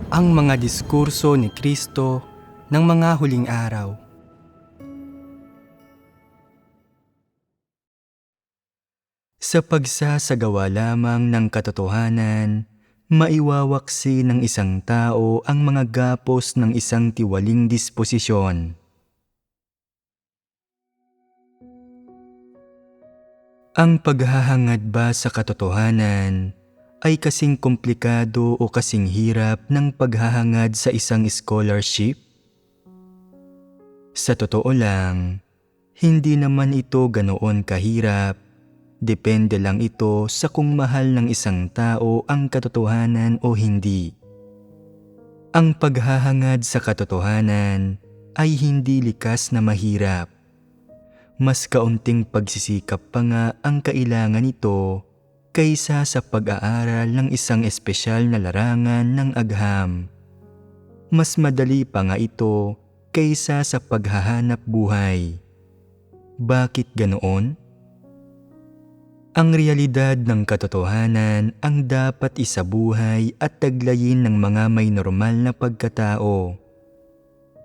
Ang mga diskurso ni Kristo ng mga huling araw. Sa pagsasagawa lamang ng katotohanan, maiwawaksi ng isang tao ang mga gapos ng isang tiwaling disposisyon. Ang paghahangad ba sa katotohanan ay kasing komplikado o kasing hirap ng paghahangad sa isang scholarship? Sa totoo lang, hindi naman ito ganoon kahirap. Depende lang ito sa kung mahal ng isang tao ang katotohanan o hindi. Ang paghahangad sa katotohanan ay hindi likas na mahirap. Mas kaunting pagsisikap pa nga ang kailangan nito kaysa sa pag-aaral ng isang espesyal na larangan ng agham. Mas madali pa nga ito kaysa sa paghahanap buhay. Bakit ganoon? Ang realidad ng katotohanan ang dapat isabuhay at taglayin ng mga may normal na pagkatao.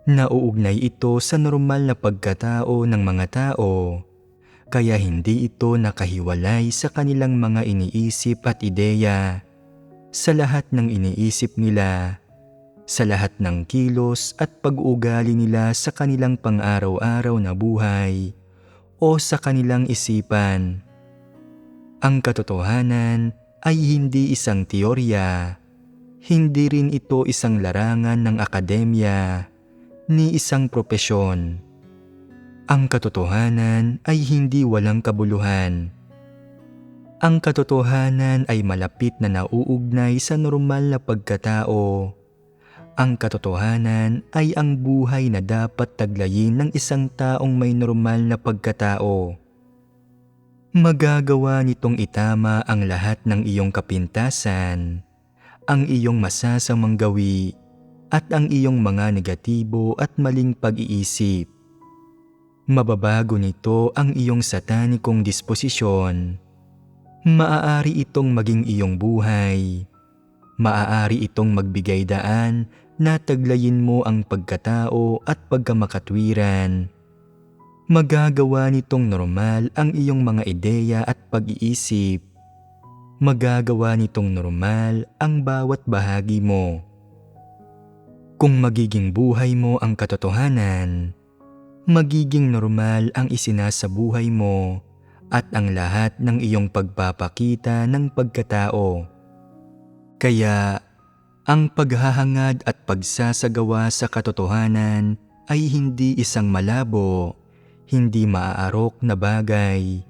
Nauugnay ito sa normal na pagkatao ng mga tao, kaya hindi ito nakahiwalay sa kanilang mga iniisip at ideya, sa lahat ng iniisip nila, sa lahat ng kilos at pag-uugali nila sa kanilang pang-araw-araw na buhay o sa kanilang isipan. Ang katotohanan ay hindi isang teorya, hindi rin ito isang larangan ng akademya, ni isang propesyon. Ang katotohanan ay hindi walang kabuluhan. Ang katotohanan ay malapit na nauugnay sa normal na pagkatao. Ang katotohanan ay ang buhay na dapat taglayin ng isang taong may normal na pagkatao. Magagawa nitong itama ang lahat ng iyong kapintasan, ang iyong masasamang gawi, at ang iyong mga negatibo at maling pag-iisip. Mababago nito ang iyong satanikong disposisyon. Maaari itong maging iyong buhay. Maaari itong magbigay daan na taglayin mo ang pagkatao at pagkamakatwiran. Magagawa nitong normal ang iyong mga ideya at pag-iisip. Magagawa nitong normal ang bawat bahagi mo. Kung magiging buhay mo ang katotohanan, magiging normal ang isinasabuhay mo at ang lahat ng iyong pagpapakita ng pagkatao. Kaya, ang paghahangad at pagsasagawa sa katotohanan ay hindi isang malabo, hindi maaarok na bagay,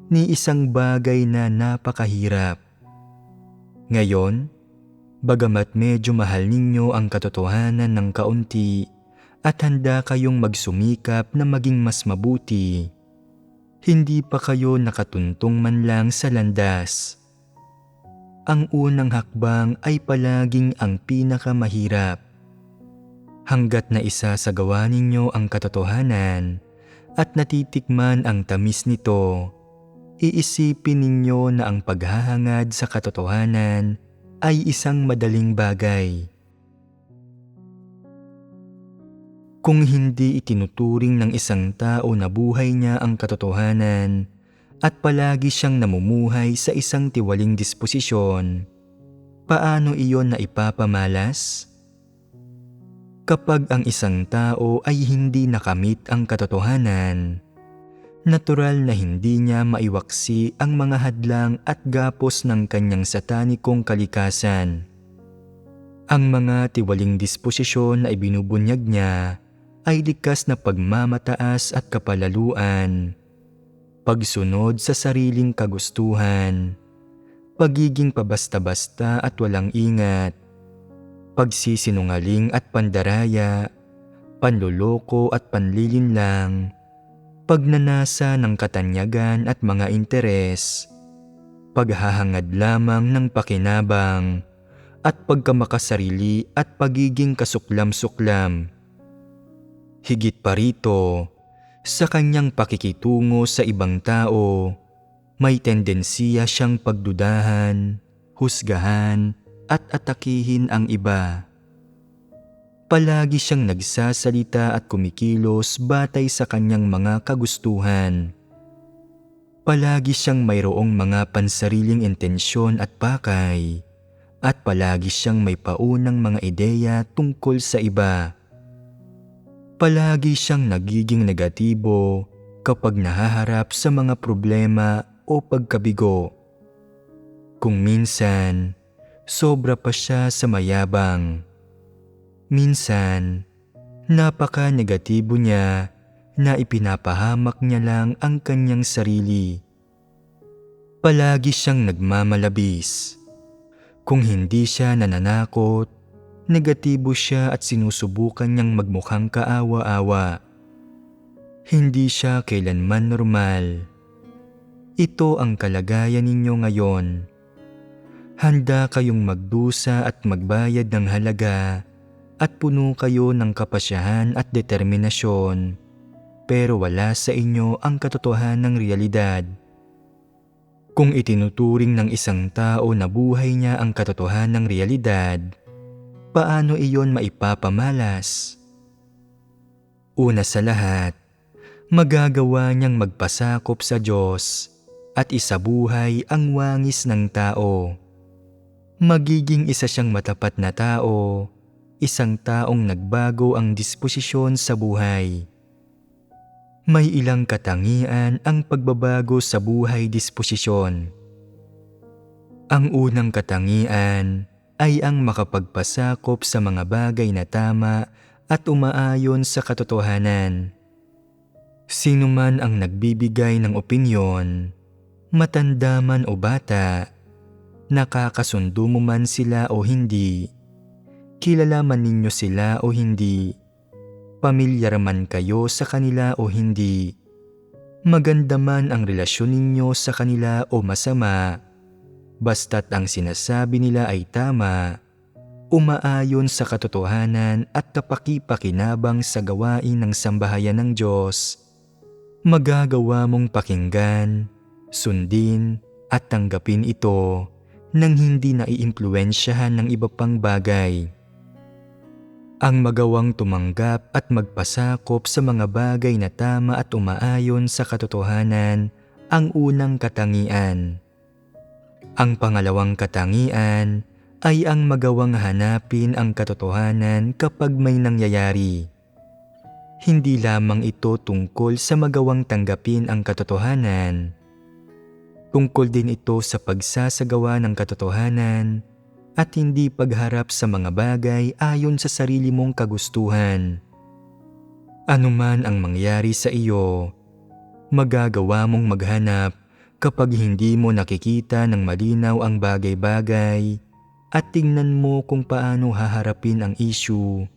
ni isang bagay na napakahirap. Ngayon, bagamat medyo mahal ninyo ang katotohanan ng kaunti at handa kayong magsumikap na maging mas mabuti, hindi pa kayo nakatuntong man lang sa landas. Ang unang hakbang ay palaging ang pinakamahirap. Hanggat na isasagawa ninyo ang katotohanan at natitikman ang tamis nito, iisipin ninyo na ang paghahangad sa katotohanan ay isang madaling bagay. Kung hindi itinuturing ng isang tao na buhay niya ang katotohanan at palagi siyang namumuhay sa isang tiwaling disposisyon, paano iyon na ipapamalas? Kapag ang isang tao ay hindi nakamit ang katotohanan, natural na hindi niya maiwaksi ang mga hadlang at gapos ng kanyang satanikong kalikasan. Ang mga tiwaling disposisyon na ibinubunyag niya ay likas na pagmamataas at kapalaluan, pagsunod sa sariling kagustuhan, pagiging pabasta-basta at walang ingat, pagsisinungaling at pandaraya, panloloko at panlilinlang, pagnanasa ng katanyagan at mga interes, paghahangad lamang ng pakinabang, at pagkamakasarili at pagiging kasuklam-suklam. Higit pa rito, sa kanyang pakikitungo sa ibang tao, may tendensiya siyang pagdudahan, husgahan, at atakihin ang iba. Palagi siyang nagsasalita at kumikilos batay sa kanyang mga kagustuhan. Palagi siyang mayroong mga pansariling intensyon at pakay, at palagi siyang may paunang mga ideya tungkol sa iba. Palagi siyang nagiging negatibo kapag nahaharap sa mga problema o pagkabigo. Kung minsan, sobra pa siya sa mayabang. Minsan, napaka-negatibo niya na ipinapahamak niya lang ang kanyang sarili. Palagi siyang nagmamalabis. Kung hindi siya nananakot, negatibo siya at sinusubukan niyang magmukhang kaawa-awa. Hindi siya kailanman normal. Ito ang kalagayan ninyo ngayon. Handa kayong magdusa at magbayad ng halaga at puno kayo ng kapasyahan at determinasyon, pero wala sa inyo ang katotohanang realidad. Kung itinuturing ng isang tao na buhay niya ang katotohanang realidad, paano iyon maipapamalas? Una sa lahat, magagawa niyang magpasakop sa Diyos at isabuhay ang wangis ng tao. Magiging isa siyang matapat na tao, isang taong nagbago ang disposisyon sa buhay. May ilang katangian ang pagbabago sa buhay disposisyon. Ang unang katangian ay ang makapagpasakop sa mga bagay na tama at umaayon sa katotohanan. Sino man ang nagbibigay ng opinyon, matanda man o bata, nakakasundo mo man sila o hindi, kilala man ninyo sila o hindi, pamilyar man kayo sa kanila o hindi, maganda man ang relasyon ninyo sa kanila o masama, basta't ang sinasabi nila ay tama, umaayon sa katotohanan at kapaki-pakinabang sa gawain ng sambahayan ng Diyos, magagawa mong pakinggan, sundin at tanggapin ito nang hindi naiimpluwensyahan ng iba pang bagay. Ang magawang tumanggap at magpasakop sa mga bagay na tama at umaayon sa katotohanan ang unang katangian. Ang pangalawang katangian ay ang magawang hanapin ang katotohanan kapag may nangyayari. Hindi lamang ito tungkol sa magawang tanggapin ang katotohanan. Tungkol din ito sa pagsasagawa ng katotohanan at hindi pagharap sa mga bagay ayon sa sarili mong kagustuhan. Ano man ang mangyari sa iyo, magagawa mong maghanap kapag hindi mo nakikita ng malinaw ang bagay-bagay at tingnan mo kung paano haharapin ang issue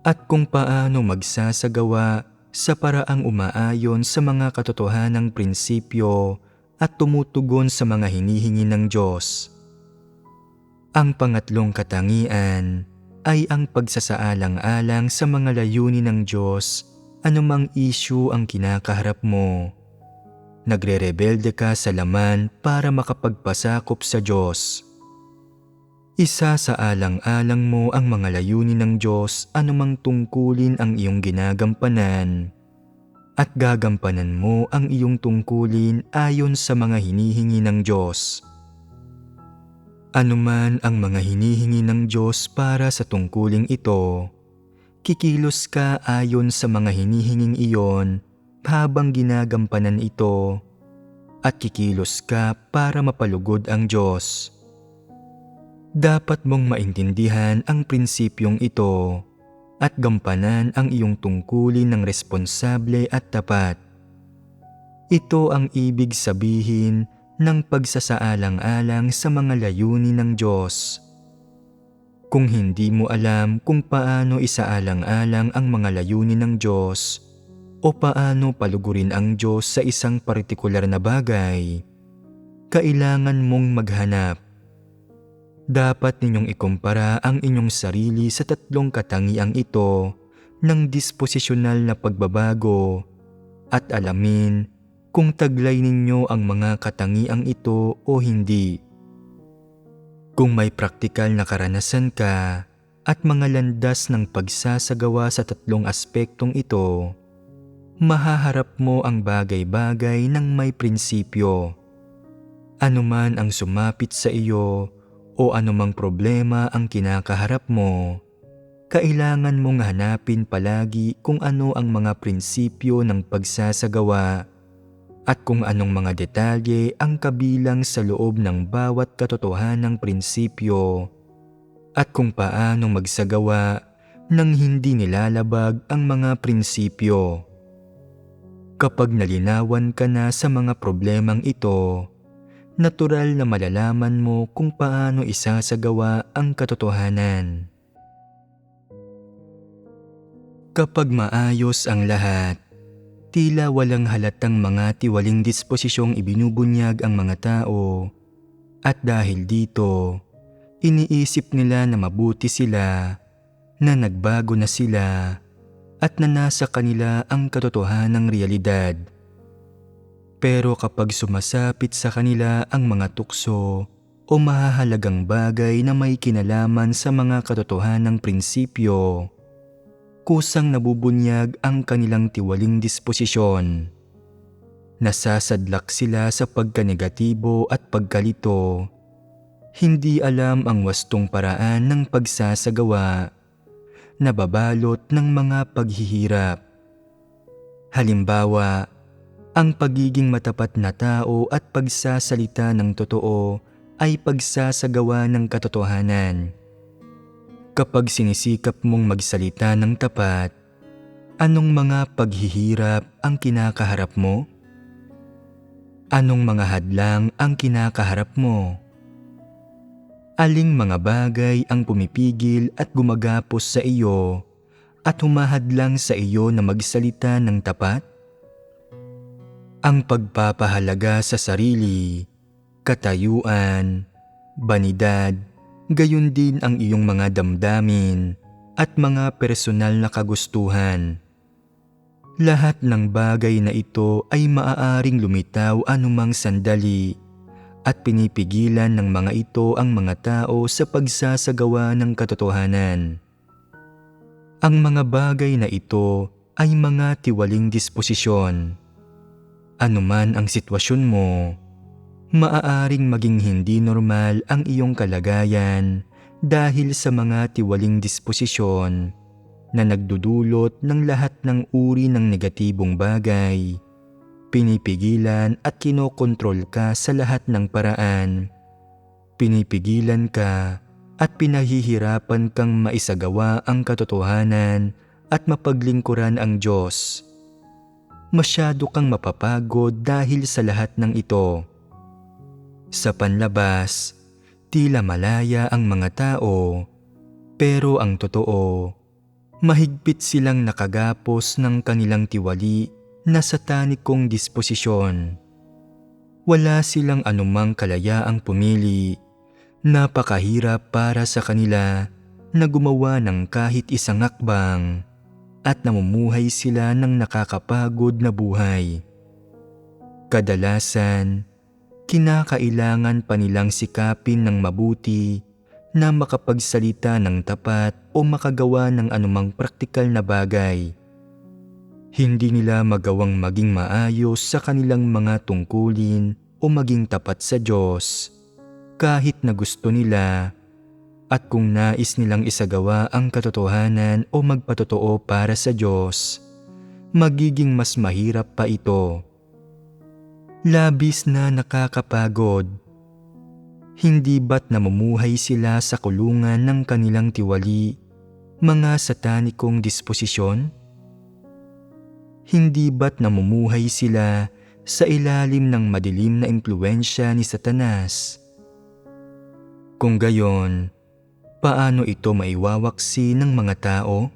at kung paano magsasagawa sa paraang umaayon sa mga katotohanang prinsipyo at tumutugon sa mga hinihingi ng Diyos. Ang pangatlong katangian ay ang pagsasaalang-alang sa mga layunin ng Diyos anumang issue ang kinakaharap mo. Nagre-rebelde ka sa laman para makapagpasakop sa Diyos. Isa sa alang-alang mo ang mga layunin ng Diyos anumang tungkulin ang iyong ginagampanan, at gagampanan mo ang iyong tungkulin ayon sa mga hinihingi ng Diyos. Anuman ang mga hinihingi ng Diyos para sa tungkuling ito, kikilos ka ayon sa mga hinihinging iyon habang ginagampanan ito, at kikilos ka para mapalugod ang Diyos. Dapat mong maintindihan ang prinsipyong ito at gampanan ang iyong tungkulin ng responsable at tapat. Ito ang ibig sabihin ng pagsasaalang-alang sa mga layunin ng Diyos. Kung hindi mo alam kung paano isaalang-alang ang mga layunin ng Diyos o paano palugurin ang Diyos sa isang partikular na bagay, kailangan mong maghanap. Dapat ninyong ikumpara ang inyong sarili sa tatlong katangiang ito ng disposisyonal na pagbabago at alamin kung taglay ninyo ang mga katangiang ito o hindi. Kung may praktikal na karanasan ka at mga landas ng pagsasagawa sa tatlong aspektong ito, mahaharap mo ang bagay-bagay ng may prinsipyo. Anuman ang sumapit sa iyo o anumang problema ang kinakaharap mo, kailangan mong hanapin palagi kung ano ang mga prinsipyo ng pagsasagawa at kung anong mga detalye ang kabilang sa loob ng bawat katotohanang prinsipyo at kung paano magsagawa nang hindi nilalabag ang mga prinsipyo. Kapag nalinawan ka na sa mga problemang ito, natural na malalaman mo kung paano isasagawa ang katotohanan. Kapag maayos ang lahat, tila walang halatang mga tiwaling disposisyong ibinubunyag ang mga tao at dahil dito, iniisip nila na mabuti sila, na nagbago na sila at na nasa kanila ang katotohanang realidad. Pero kapag sumasapit sa kanila ang mga tukso o mahahalagang bagay na may kinalaman sa mga katotohanang prinsipyo, kusang nabubunyag ang kanilang tiwaling disposisyon. Nasasadlak sila sa pagkanegatibo at pagkalito. Hindi alam ang wastong paraan ng pagsasagawa, nababalot ng mga paghihirap. Halimbawa, ang pagiging matapat na tao at pagsasalita ng totoo ay pagsasagawa ng katotohanan. Kapag sinisikap mong magsalita ng tapat, anong mga paghihirap ang kinakaharap mo? Anong mga hadlang ang kinakaharap mo? Aling mga bagay ang pumipigil at gumagapos sa iyo at humahadlang sa iyo na magsalita ng tapat? Ang pagpapahalaga sa sarili, katayuan, banidad, gayon din ang iyong mga damdamin at mga personal na kagustuhan. Lahat ng bagay na ito ay maaaring lumitaw anumang sandali at pinipigilan ng mga ito ang mga tao sa pagsasagawa ng katotohanan. Ang mga bagay na ito ay mga tiwaling disposisyon. Anuman ang sitwasyon mo, maaaring maging hindi normal ang iyong kalagayan dahil sa mga tiwaling disposisyon na nagdudulot ng lahat ng uri ng negatibong bagay. Pinipigilan at kinokontrol ka sa lahat ng paraan. Pinipigilan ka at pinahihirapan kang maisagawa ang katotohanan at mapaglingkuran ang Diyos. Masyado kang mapapagod dahil sa lahat ng ito. Sa panlabas, tila malaya ang mga tao, pero ang totoo, mahigpit silang nakagapos ng kanilang tiwali na satanikong disposisyon. Wala silang anumang kalayaang pumili. Napakahirap para sa kanila na gumawa ng kahit isang hakbang at namumuhay sila ng nakakapagod na buhay. Kadalasan, kinakailangan pa nilang sikapin ng mabuti na makapagsalita ng tapat o makagawa ng anumang praktikal na bagay. Hindi nila magawang maging maayos sa kanilang mga tungkulin o maging tapat sa Diyos kahit na gusto nila at kung nais nilang isagawa ang katotohanan o magpatotoo para sa Diyos, magiging mas mahirap pa ito. Labis na nakakapagod. Hindi ba't namumuhay sila sa kulungan ng kanilang tiwali, mga satanikong disposisyon? Hindi ba't namumuhay sila sa ilalim ng madilim na impluwensya ni Satanas? Kung gayon, paano ito maiwawaksi ng mga tao?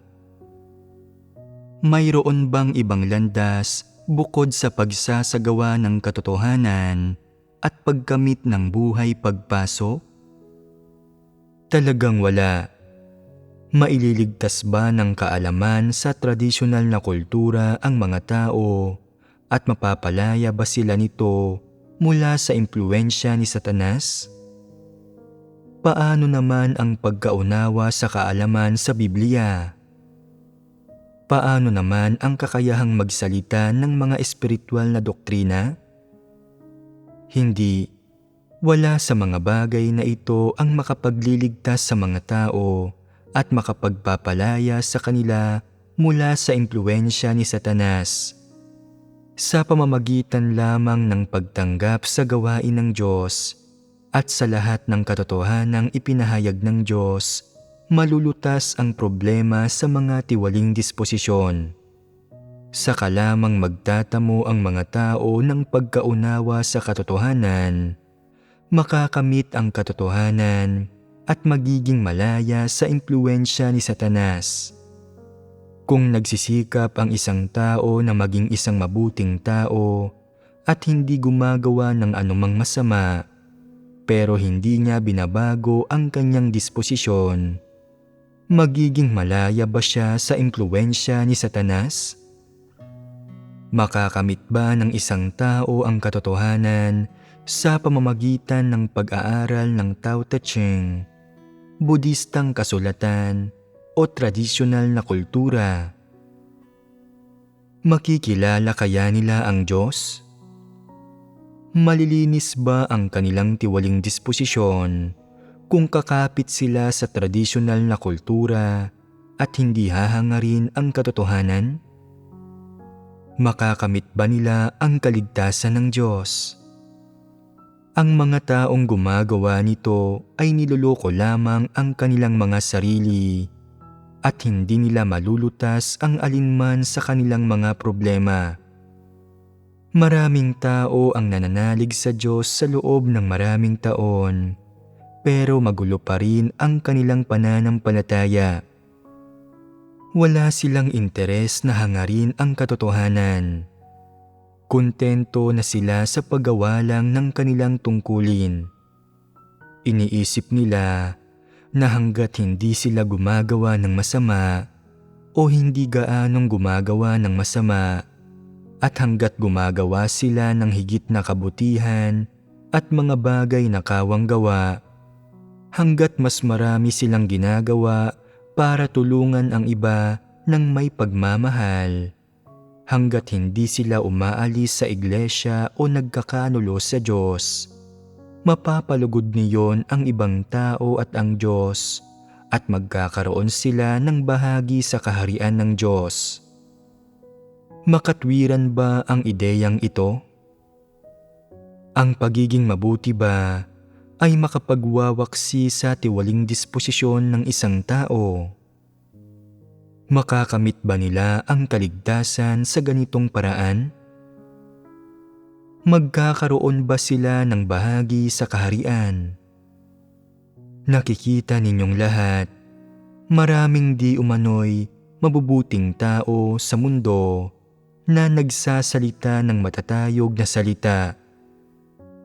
Mayroon bang ibang landas bukod sa pagsasagawa ng katotohanan at pagkamit ng buhay pagpaso? Talagang wala. Maililigtas ba ng kaalaman sa tradisyonal na kultura ang mga tao at mapapalaya ba sila nito mula sa impluwensya ni Satanas? Paano naman ang pagkaunawa sa kaalaman sa Biblia? Paano naman ang kakayahang magsalita ng mga espiritual na doktrina? Hindi, wala sa mga bagay na ito ang makapagliligtas sa mga tao at makapagpapalaya sa kanila mula sa impluwensya ni Satanas. Sa pamamagitan lamang ng pagtanggap sa gawain ng Diyos at sa lahat ng katotohanang ipinahayag ng Diyos, malulutas ang problema sa mga tiwaling disposisyon. Saka lamang magtatamo ang mga tao ng pagkaunawa sa katotohanan, makakamit ang katotohanan at magiging malaya sa impluwensya ni Satanas. Kung nagsisikap ang isang tao na maging isang mabuting tao at hindi gumagawa ng anumang masama, pero hindi niya binabago ang kanyang disposisyon, magiging malaya ba siya sa impluwensya ni Satanas? Makakamit ba ng isang tao ang katotohanan sa pamamagitan ng pag-aaral ng Tao Te Ching, Budistang kasulatan o tradisyonal na kultura? Makikilala kaya nila ang Diyos? Malilinis ba ang kanilang tiwaling disposisyon kung kakapit sila sa tradisyonal na kultura at hindi hahangarin ang katotohanan? Makakamit ba nila ang kaligtasan ng Diyos? Ang mga taong gumagawa nito ay niloloko lamang ang kanilang mga sarili at hindi nila malulutas ang alinman sa kanilang mga problema. Maraming tao ang nananalig sa Diyos sa loob ng maraming taon, pero magulo pa rin ang kanilang pananampalataya. Wala silang interes na hangarin ang katotohanan. Kontento na sila sa paggawa lang ng kanilang tungkulin. Iniisip nila na hanggat hindi sila gumagawa ng masama o hindi gaanong gumagawa ng masama, at hanggat gumagawa sila ng higit na kabutihan at mga bagay na kawang gawa, hanggat mas marami silang ginagawa para tulungan ang iba ng may pagmamahal, hanggat hindi sila umaalis sa iglesia o nagkakanulo sa Diyos, mapapalugod niyon ang ibang tao at ang Diyos at magkakaroon sila ng bahagi sa kaharian ng Diyos. Makatwiran ba ang ideyang ito? Ang pagiging mabuti ba ay makapagwawaksi sa tiwaling disposisyon ng isang tao? Makakamit ba nila ang kaligtasan sa ganitong paraan? Magkakaroon ba sila ng bahagi sa kaharian? Nakikita ninyong lahat, maraming di umano'y mabubuting tao sa mundo na nagsasalita ng matatayog na salita.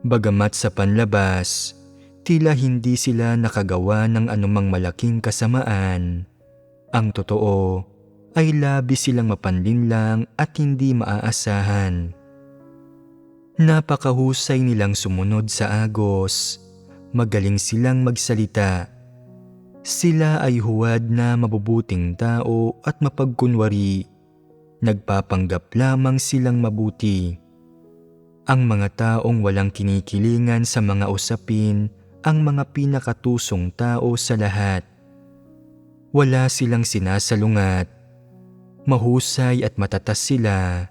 Bagamat sa panlabas, tila hindi sila nakagawa ng anumang malaking kasamaan, ang totoo ay labis silang mapanlinlang at hindi maaasahan. Napakahusay nilang sumunod sa agos, magaling silang magsalita. Sila ay huwad na mabubuting tao at mapagkunwari, nagpapanggap lamang silang mabuti. Ang mga taong walang kinikilingan sa mga usapin ang mga pinakatusong tao sa lahat. Wala silang sinasalungat, mahusay at matatas sila.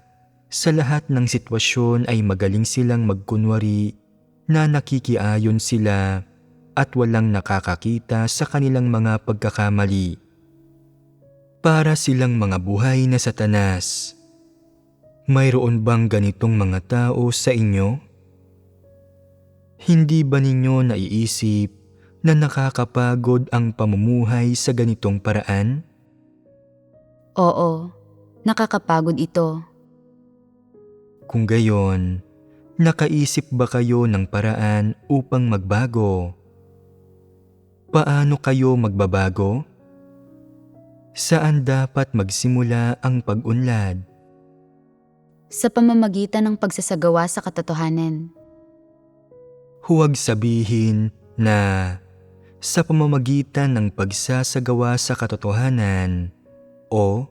Sa lahat ng sitwasyon ay magaling silang magkunwari na nakikiayon sila at walang nakakakita sa kanilang mga pagkakamali. Para silang mga buhay na Satanas. Mayroon bang ganitong mga tao sa inyo? Hindi ba ninyo naiisip na nakakapagod ang pamumuhay sa ganitong paraan? Oo, nakakapagod ito. Kung gayon, nakaisip ba kayo ng paraan upang magbago? Paano kayo magbabago? Saan dapat magsimula ang pag-unlad? Sa pamamagitan ng pagsasagawa sa katotohanan. Huwag sabihin na sa pamamagitan ng pagsasagawa sa katotohanan o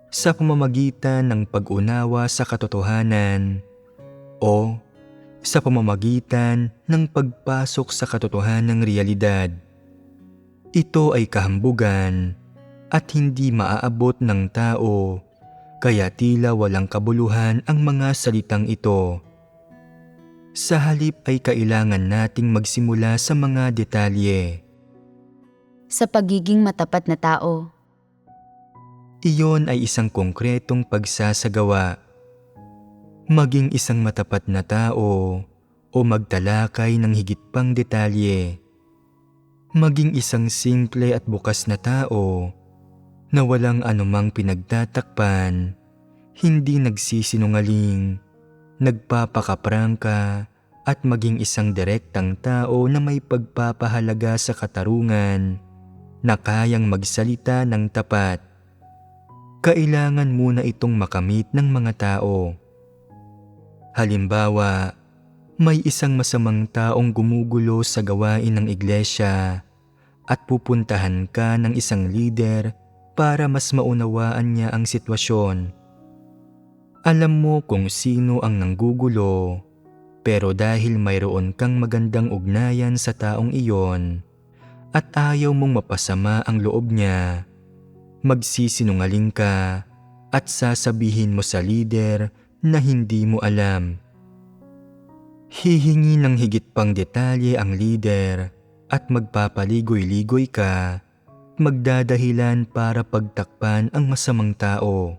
sa pamamagitan ng pag-unawa sa katotohanan o sa pamamagitan ng pagpasok sa katotohanang realidad. Ito ay kahambugan at hindi maaabot ng tao, kaya tila walang kabuluhan ang mga salitang ito. Sa halip ay kailangan nating magsimula sa mga detalye. Sa pagiging matapat na tao, Iyon ay isang konkretong pagsasagawa. Maging isang matapat na tao o magtalakay ng higit pang detalye. Maging isang simple at bukas na tao na walang anumang pinagtatakpan, hindi nagsisinungaling, nagpapakaprangka, at maging isang direktang tao na may pagpapahalaga sa katarungan, na kayang magsalita ng tapat. Kailangan muna itong makamit ng mga tao. Halimbawa, may isang masamang taong gumugulo sa gawain ng iglesia at pupuntahan ka ng isang lider para mas maunawaan niya ang sitwasyon. Alam mo kung sino ang nanggugulo, pero dahil mayroon kang magandang ugnayan sa taong iyon at ayaw mong mapasama ang loob niya, magsisinungaling ka at sasabihin mo sa lider na hindi mo alam. Hihingi ng higit pang detalye ang lider at magpapaligoy-ligoy ka, magdadahilan para pagtakpan ang masamang tao.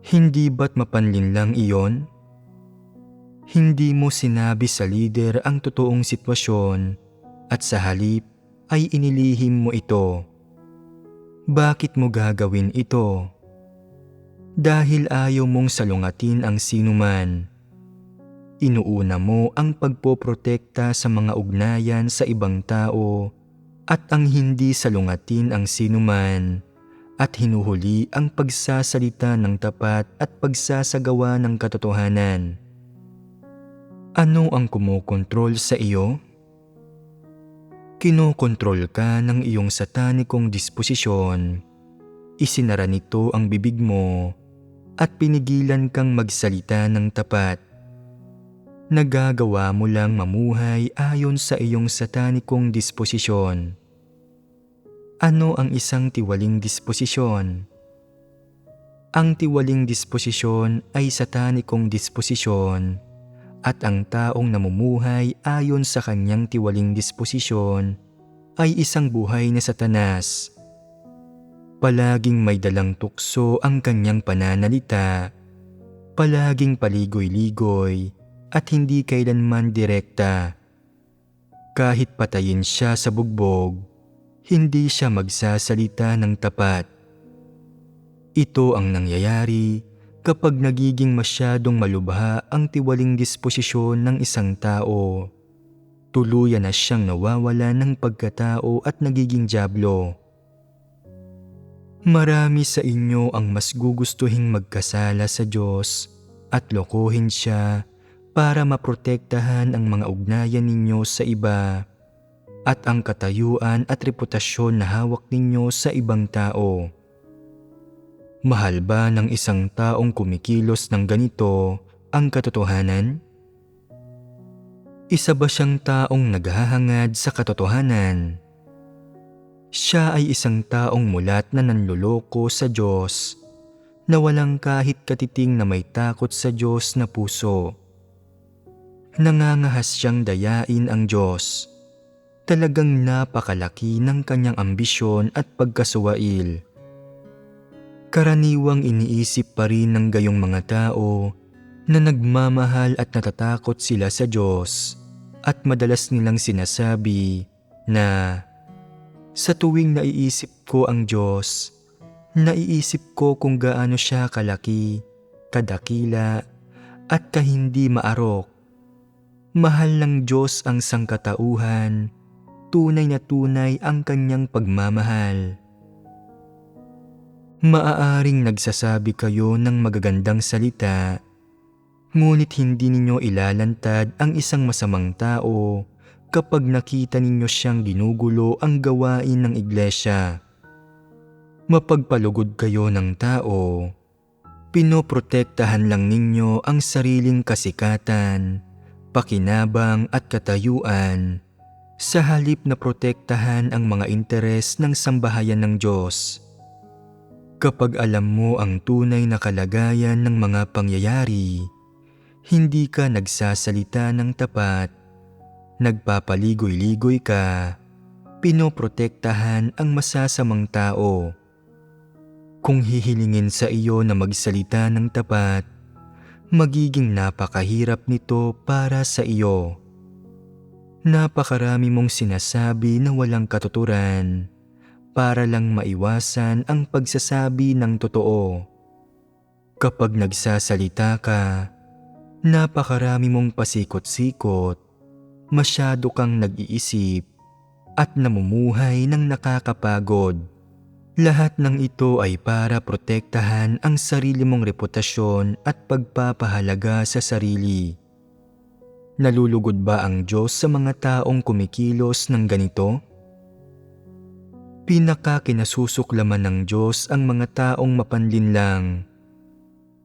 Hindi ba't mapanlinlang iyon? Hindi mo sinabi sa lider ang totoong sitwasyon at sa halip ay inilihim mo ito. Bakit mo gagawin ito? Dahil ayaw mong salungatin ang sinuman. Inuuna mo ang pagpoprotekta sa mga ugnayan sa ibang tao at ang hindi salungatin ang sinuman at hinuhuli ang pagsasalita ng tapat at pagsasagawa ng katotohanan. Ano ang kumokontrol sa iyo? Kinokontrol ka ng iyong satanikong disposisyon. Isinara nito ang bibig mo at pinigilan kang magsalita ng tapat. Nagagawa mo lang mamuhay ayon sa iyong satanikong disposisyon. Ano ang isang tiwaling disposisyon? Ang tiwaling disposisyon ay satanikong disposisyon at ang taong namumuhay ayon sa kanyang tiwaling disposisyon ay isang buhay na Satanas. Palaging may dalang tukso ang kanyang pananalita, palaging paligoy-ligoy at hindi kailanman direkta. Kahit patayin siya sa bugbog, hindi siya magsasalita ng tapat. Ito ang nangyayari kapag nagiging masyadong malubha ang tiwaling disposisyon ng isang tao. Tuluyan na siyang nawawala ng pagkatao at nagiging dyablo. Marami sa inyo ang mas gugustuhing magkasala sa Diyos at lokohin siya para maprotektahan ang mga ugnayan ninyo sa iba at ang katayuan at reputasyon na hawak ninyo sa ibang tao. Mahal ba ng isang taong kumikilos ng ganito ang katotohanan? Isa ba siyang taong naghahangad sa katotohanan? Siya ay isang taong mulat na nanloloko sa Diyos, na walang kahit katiting na may takot sa Diyos na puso. Nangangahas siyang dayain ang Diyos. Talagang napakalaki ng kanyang ambisyon at pagkasuwail. Karaniwang iniisip pa rin ng gayong mga tao na nagmamahal at natatakot sila sa Diyos at madalas nilang sinasabi na sa tuwing naiisip ko ang Diyos, naiisip ko kung gaano siya kalaki, kadakila at kahindi maarok. Mahal ng Diyos ang sangkatauhan, tunay na tunay ang kanyang pagmamahal. Maaaring nagsasabi kayo ng magagandang salita, ngunit hindi ninyo ilalantad ang isang masamang tao kapag nakita ninyo siyang ginugulo ang gawain ng iglesia. Mapagpalugod kayo ng tao. Pinoprotektahan lang ninyo ang sariling kasikatan, pakinabang at katayuan sa halip na protektahan ang mga interes ng sambahayan ng Diyos. Kapag alam mo ang tunay na kalagayan ng mga pangyayari, hindi ka nagsasalita ng tapat, nagpapaligoy-ligoy ka, pinoprotektahan ang masasamang tao. Kung hihilingin sa iyo na magsalita ng tapat, magiging napakahirap nito para sa iyo. Napakarami mong sinasabi na walang katuturan para lang maiwasan ang pagsasabi ng totoo. Kapag nagsasalita ka, napakarami mong pasikot-sikot, masyado kang nag-iisip at namumuhay ng nakakapagod. Lahat ng ito ay para protektahan ang sarili mong reputasyon at pagpapahalaga sa sarili. Nalulugod ba ang Diyos sa mga taong kumikilos ng ganito? Pinakakinasusuklaman ng Diyos ang mga taong mapanlinlang.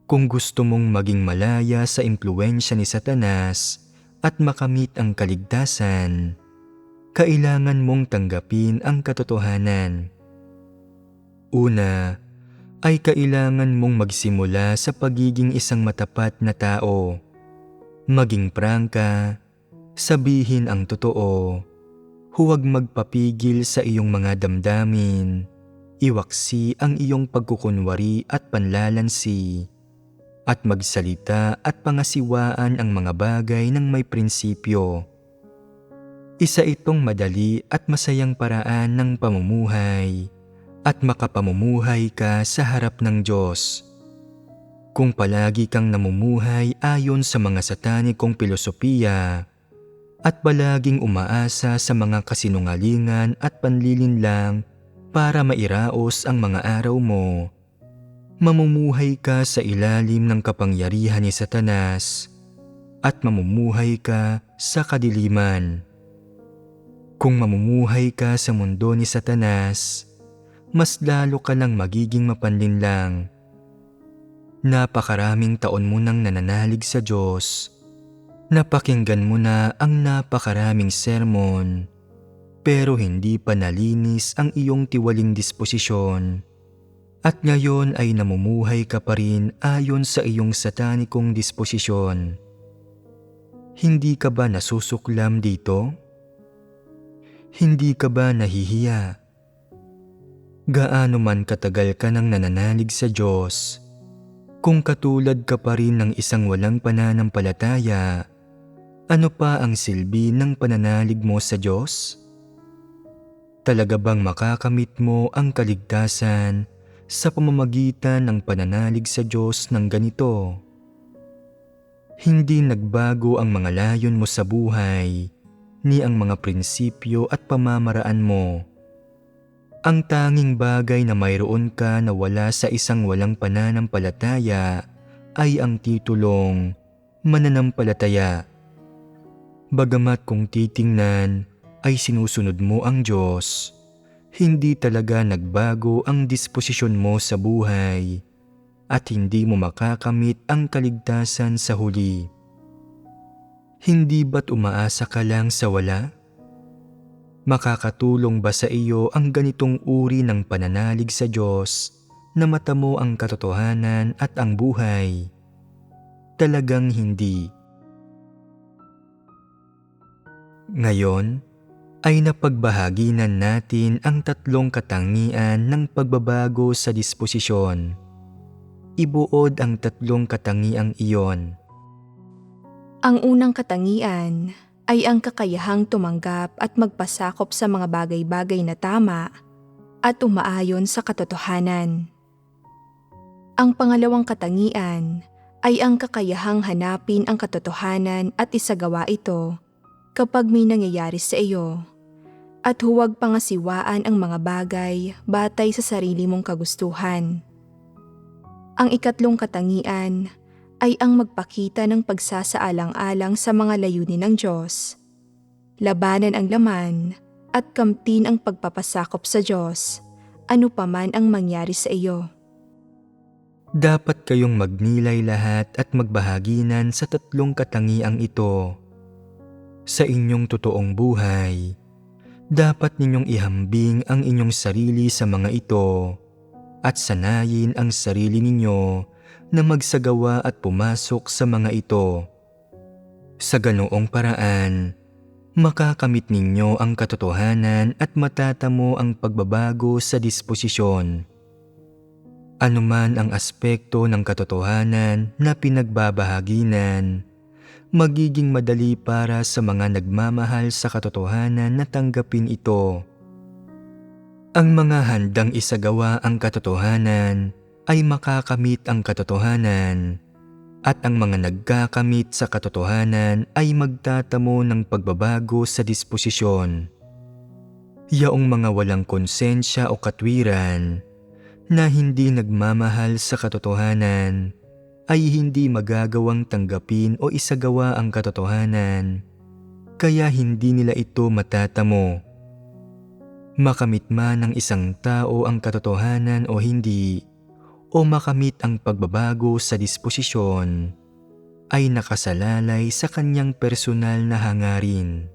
Kung gusto mong maging malaya sa impluwensya ni Satanas at makamit ang kaligtasan, kailangan mong tanggapin ang katotohanan. Una, ay kailangan mong magsimula sa pagiging isang matapat na tao. Maging prangka, sabihin ang totoo, huwag magpapigil sa iyong mga damdamin, iwaksi ang iyong pagkukunwari at panlalansi, at magsalita at pangasiwaan ang mga bagay ng may prinsipyo. Isa itong madali at masayang paraan ng pamumuhay, at makapamumuhay ka sa harap ng Diyos. Kung palagi kang namumuhay ayon sa mga satanikong filosofiya at palaging umaasa sa mga kasinungalingan at panlilinlang para mairaos ang mga araw mo, mamumuhay ka sa ilalim ng kapangyarihan ni Satanas at mamumuhay ka sa kadiliman. Kung mamumuhay ka sa mundo ni Satanas, mas lalo ka lang magiging mapanlinlang. Napakaraming taon mo nang nananalig sa Diyos. Napakinggan mo na ang napakaraming sermon, pero hindi pa nalinis ang iyong tiwaling disposisyon. At ngayon ay namumuhay ka pa rin ayon sa iyong satanikong disposisyon. Hindi ka ba nasusuklam dito? Hindi ka ba nahihiya? Gaano man katagal ka nang nananalig sa Diyos, kung katulad ka pa rin ng isang walang pananampalataya, ano pa ang silbi ng pananalig mo sa Diyos? Talaga bang makakamit mo ang kaligtasan sa pamamagitan ng pananalig sa Diyos ng ganito? Hindi nagbago ang mga layon mo sa buhay, ni ang mga prinsipyo at pamamaraan mo. Ang tanging bagay na mayroon ka na wala sa isang walang pananampalataya ay ang titulong mananampalataya. Bagamat kung titingnan ay sinusunod mo ang Diyos, hindi talaga nagbago ang disposisyon mo sa buhay at hindi mo makakamit ang kaligtasan sa huli. Hindi ba't umaasa ka lang sa wala? Makakatulong ba sa iyo ang ganitong uri ng pananalig sa Diyos na matamo ang katotohanan at ang buhay? Talagang hindi. Ngayon ay napagbahaginan natin ang tatlong katangian ng pagbabago sa disposisyon. Ibuod ang tatlong katangiang iyon. Ang unang katangian ay ang kakayahang tumanggap at magpasakop sa mga bagay-bagay na tama at umaayon sa katotohanan. Ang pangalawang katangian ay ang kakayahang hanapin ang katotohanan at isagawa ito kapag may nangyayari sa iyo, at huwag pangasiwaan ang mga bagay batay sa sarili mong kagustuhan. Ang ikatlong katangian ay ang magpakita ng pagsasaalang-alang sa mga layunin ng Diyos, labanan ang laman, at kamtin ang pagpapasakop sa Diyos, ano paman ang mangyari sa iyo. Dapat kayong magnilay lahat at magbahaginan sa tatlong katangiang ito. Sa inyong totoong buhay, dapat ninyong ihambing ang inyong sarili sa mga ito at sanayin ang sarili ninyo na magsagawa at pumasok sa mga ito. Sa ganoong paraan, makakamit ninyo ang katotohanan at matatamo ang pagbabago sa disposisyon. Anuman ang aspekto ng katotohanan na pinagbabahaginan, magiging madali para sa mga nagmamahal sa katotohanan na tanggapin ito. Ang mga handang isagawa ang katotohanan ay makakamit ang katotohanan, at ang mga nagkakamit sa katotohanan ay magtatamo ng pagbabago sa disposisyon. Yaong mga walang konsensya o katwiran na hindi nagmamahal sa katotohanan ay hindi magagawang tanggapin o isagawa ang katotohanan, kaya hindi nila ito matatamo. Makamit man ng isang tao ang katotohanan o hindi, o makamit ang pagbabago sa disposisyon, ay nakasalalay sa kanyang personal na hangarin.